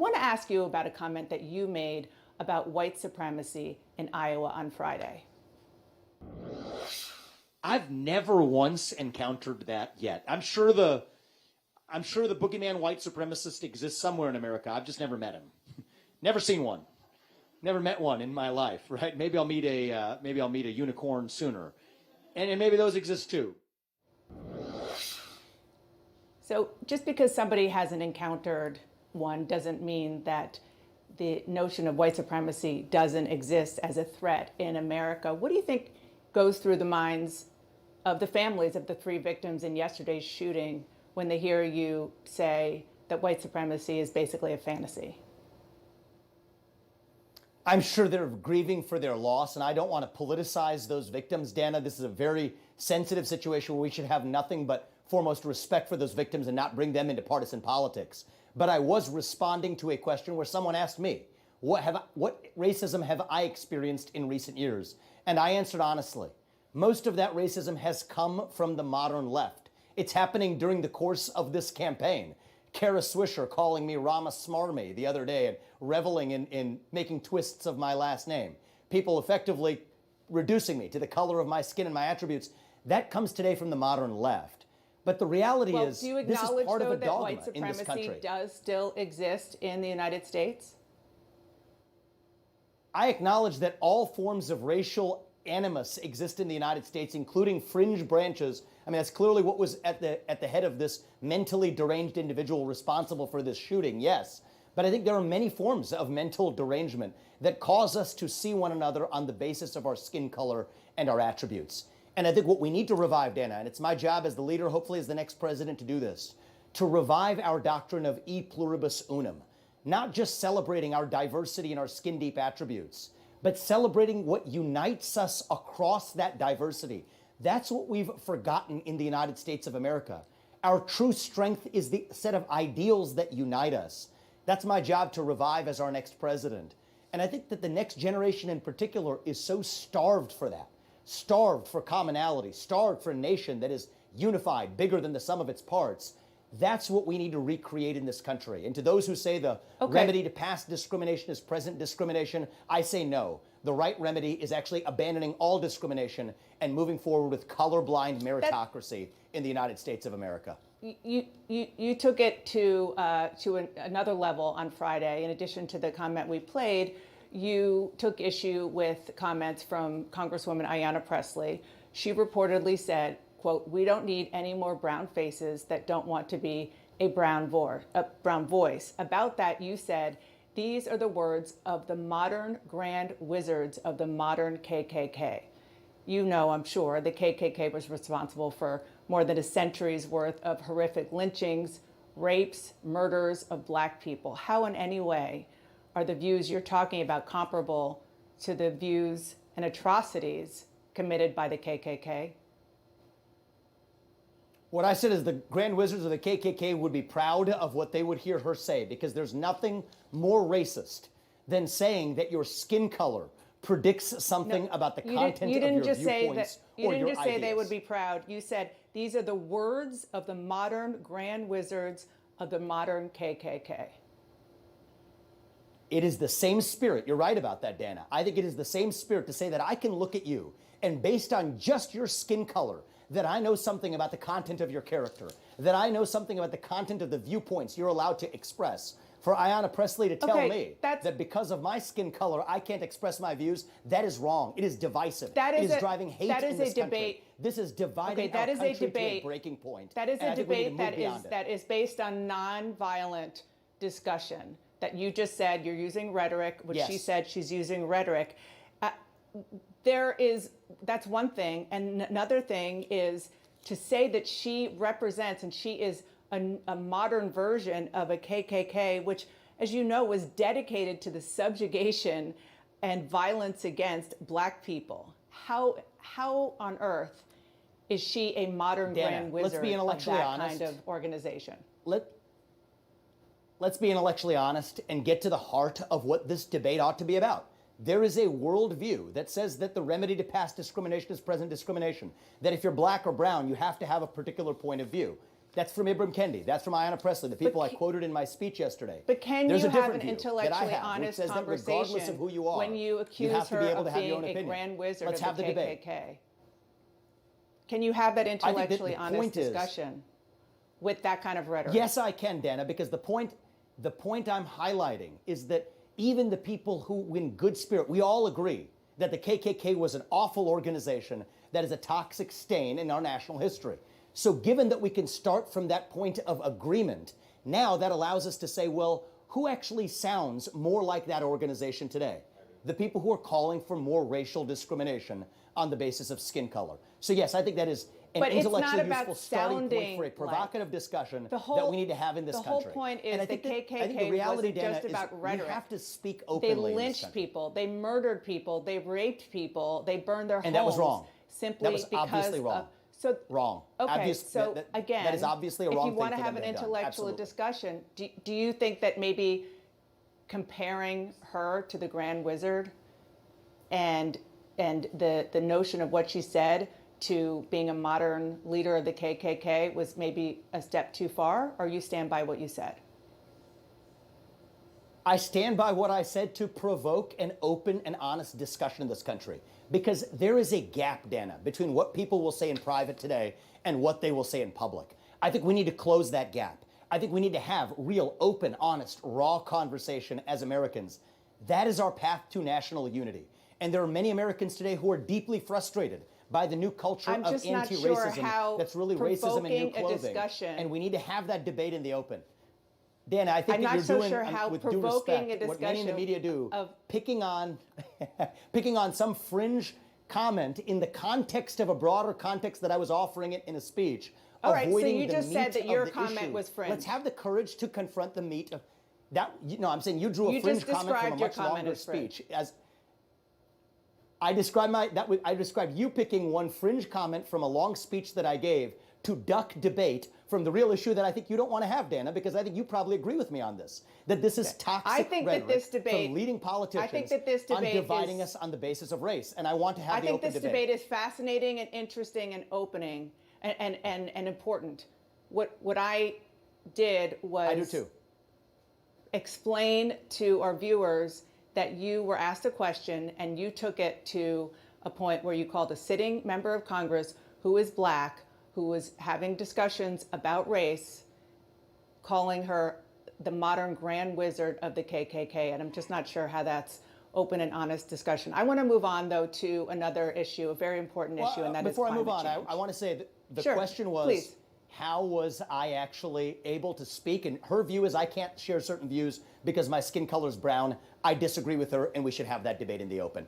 want to ask you about a comment that you made about white supremacy in Iowa on Friday. I've never once encountered that yet. I'm sure the boogeyman white supremacist exists somewhere in America. I've just never met him. Never seen one. Never met one in my life, right? Maybe I'll meet a unicorn sooner. And maybe those exist too. So just because somebody hasn't encountered one doesn't mean that the notion of white supremacy doesn't exist as a threat in America. What do you think goes through the minds of the families of the 3 victims in yesterday's shooting when they hear you say that white supremacy is basically a fantasy? I'm sure they're grieving for their loss, and I don't want to politicize those victims. Dana, this is a very sensitive situation where we should have nothing but foremost respect for those victims and not bring them into partisan politics. But I was responding to a question where someone asked me, what racism have I experienced in recent years? And I answered honestly. Most of that racism has come from the modern left. It's happening during the course of this campaign. Kara Swisher calling me Ramaswamy the other day and reveling in making twists of my last name. People effectively reducing me to the color of my skin and my attributes. That comes today from the modern left. But the reality is, do you this is acknowledge, part of though, a that white dogma in this country. supremacy does still exist in the United States? I acknowledge that all forms of racial animus exist in the United States, including fringe branches. I mean, that's clearly what was at the head of this mentally deranged individual responsible for this shooting, yes. But I think there are many forms of mental derangement that cause us to see one another on the basis of our skin color and our attributes. And I think what we need to revive, Dana, and it's my job as the leader, hopefully as the next president, to do this, to revive our doctrine of e pluribus unum, not just celebrating our diversity and our skin-deep attributes, but celebrating what unites us across that diversity. That's what we've forgotten in the United States of America. Our true strength is the set of ideals that unite us. That's my job to revive as our next president. And I think that the next generation in particular is so starved for that, starved for commonality, starved for a nation that is unified, bigger than the sum of its parts. That's what we need to recreate in this country. And to those who say the remedy to past discrimination is present discrimination, I say no. The right remedy is actually abandoning all discrimination and moving forward with colorblind meritocracy in the United States of America. You took it to another level on Friday. In addition to the comment we played, you took issue with comments from Congresswoman Ayanna Pressley. She reportedly said, quote, "We don't need any more brown faces that don't want to be a brown voice." About that, you said, "These are the words of the modern grand wizards of the modern KKK." You know, I'm sure, the KKK was responsible for more than a century's worth of horrific lynchings, rapes, murders of Black people. How in any way are the views you're talking about comparable to the views and atrocities committed by the KKK? What I said is the Grand Wizards of the KKK would be proud of what they would hear her say, because there's nothing more racist than saying that your skin color predicts something about the content of your viewpoints or your You didn't just say ideas. they would be proud. You said these are the words of the modern Grand Wizards of the modern KKK. It is the same spirit. You're right about that, Dana. I think it is the same spirit to say that I can look at you and based on just your skin color, that I know something about the content of your character, that I know something about the content of the viewpoints you're allowed to express. For Ayanna Pressley to tell me that because of my skin color, I can't express my views, that is wrong. It is divisive. It is driving hate in this country. This is dividing our country to a breaking point. That is a debate that is based on nonviolent discussion. That you just said you're using rhetoric, which she said she's using rhetoric. That's one thing. And another thing is to say that she represents and she is a modern version of a KKK, which, as you know, was dedicated to the subjugation and violence against Black people. How on earth is she a modern Grand Wizard of that kind of organization? Let's be intellectually honest and get to the heart of what this debate ought to be about. There is a worldview that says that the remedy to past discrimination is present discrimination, that if you're Black or brown, you have to have a particular point of view. That's from Ibram Kendi. That's from Ayanna Pressley, the people I quoted in my speech yesterday. But can There's you a have different an view that I intellectually have, which honest says that conversation regardless of who you are, when you accuse have to her be able of to have your being own a opinion. grand wizard Let's of have the the debate. KKK? Can you have that intellectually the honest point is- discussion with that kind of rhetoric? Yes, I can, Dana, because the point I'm highlighting is that even the people who, in good spirit, we all agree that the KKK was an awful organization that is a toxic stain in our national history. So given that we can start from that point of agreement, now that allows us to say, well, who actually sounds more like that organization today? The people who are calling for more racial discrimination on the basis of skin color. So yes, I think that is an But it's not intellectually about useful starting point for a sounding provocative discussion The whole- that we need to have in this the country. whole point is And I the think that- I think KKK the reality, wasn't Dana, just is about rhetoric. we have to speak They openly in this lynched country. people, they murdered people, they raped people, they burned their homes. And that was wrong. Simply That was because obviously wrong. So Wrong. Okay, Obvious- so that- again, that is obviously a wrong if you thing want to for have them an to have done. intellectual Absolutely. discussion, do you think that maybe comparing her to the Grand Wizard and the notion of what she said to being a modern leader of the KKK was maybe a step too far, or you stand by what you said? I stand by what I said to provoke an open and honest discussion in this country. Because there is a gap, Dana, between what people will say in private today and what they will say in public. I think we need to close that gap. I think we need to have real, open, honest, raw conversation as Americans. That is our path to national unity. And there are many Americans today who are deeply frustrated by the new culture I'm of just not sure anti-racism how that's really racism and new provoking a clothing. discussion- And we need to have that debate in the open. Dana, I think I'm that not you're so doing, sure how with due provoking respect, a what many in the discussion media do, of- picking on some fringe comment in the context of a broader context that I was offering it in a speech. All right, so avoiding you the just said meat that of your the comment issue. was fringe. Let's have the courage to confront the meat of that. No, I'm saying you drew a You fringe just comment from a described your much comment longer as fringe. speech. As I described you picking one fringe comment from a long speech that I gave to duck debate from the real issue that I think you don't want to have, Dana, because I think you probably agree with me on this, that this is toxic I think that rhetoric this debate- from leading politicians I think that this debate on dividing is- us on the basis of race. And I want to have I the think open this debate. debate is fascinating and interesting and opening and important. What I did was I do too. explain to our viewers that you were asked a question and you took it to a point where you called a sitting member of Congress who is black, who was having discussions about race, calling her the modern grand wizard of the KKK. And I'm just not sure how that's open and honest discussion. I want to move on, though, to another issue, a very important issue, and that is before I move on, climate change. I want to say that the Sure, question was, please. how was I actually able to speak? And her view is I can't share certain views because my skin color is brown. I disagree with her, and we should have that debate in the open.